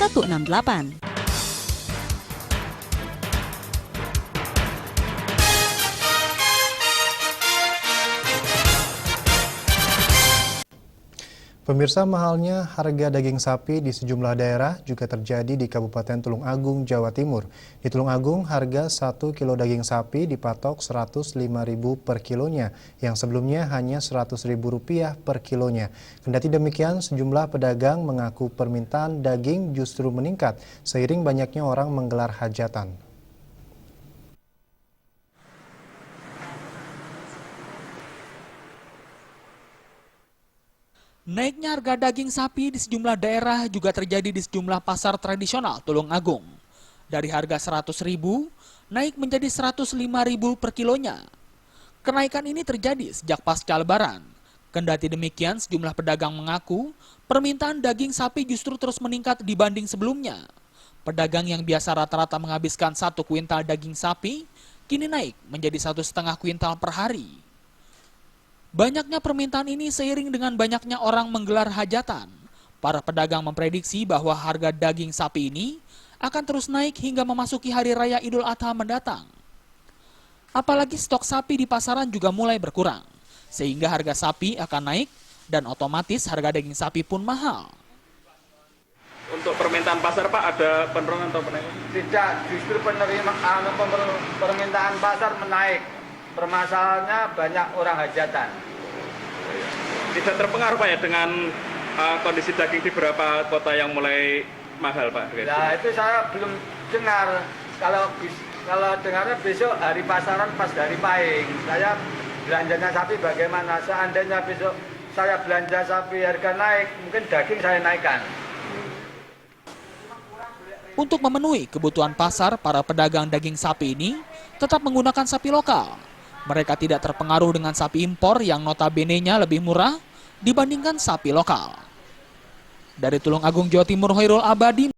168. Pemirsa, mahalnya harga daging sapi di sejumlah daerah juga terjadi di Kabupaten Tulung Agung, Jawa Timur. Di Tulung Agung, harga 1 kilo daging sapi dipatok Rp105.000 per kilonya, yang sebelumnya hanya Rp100.000 per kilonya. Kendati demikian, sejumlah pedagang mengaku permintaan daging justru meningkat seiring banyaknya orang menggelar hajatan. Naiknya harga daging sapi di sejumlah daerah juga terjadi di sejumlah pasar tradisional Tulung Agung. Dari harga Rp100.000 naik menjadi Rp105.000 per kilonya. Kenaikan ini terjadi sejak pasca Lebaran. Kendati demikian, sejumlah pedagang mengaku permintaan daging sapi justru terus meningkat dibanding sebelumnya. Pedagang yang biasa rata-rata menghabiskan 1 kuintal daging sapi, kini naik menjadi 1,5 kuintal per hari. Banyaknya permintaan ini seiring dengan banyaknya orang menggelar hajatan. Para pedagang memprediksi bahwa harga daging sapi ini akan terus naik hingga memasuki Hari Raya Idul Adha mendatang. Apalagi stok sapi di pasaran juga mulai berkurang, sehingga harga sapi akan naik dan otomatis harga daging sapi pun mahal. Untuk permintaan pasar, Pak, ada penurunan atau penaikan? Tidak, justru permintaan pasar menaik. Permasalahannya banyak orang hajatan. Tidak terpengaruh, Pak, ya, dengan kondisi daging di beberapa kota yang mulai mahal, Pak? Nah, itu saya belum dengar. Kalau dengarnya besok hari pasaran pas dari Pahing. Saya belanjanya sapi bagaimana? Seandainya besok saya belanja sapi harga naik, mungkin daging saya naikkan. Untuk memenuhi kebutuhan pasar, para pedagang daging sapi ini tetap menggunakan sapi lokal. Mereka tidak terpengaruh dengan sapi impor yang notabene-nya lebih murah dibandingkan sapi lokal. Dari Tulung Agung, Jawa Timur, Hoirul Abadi.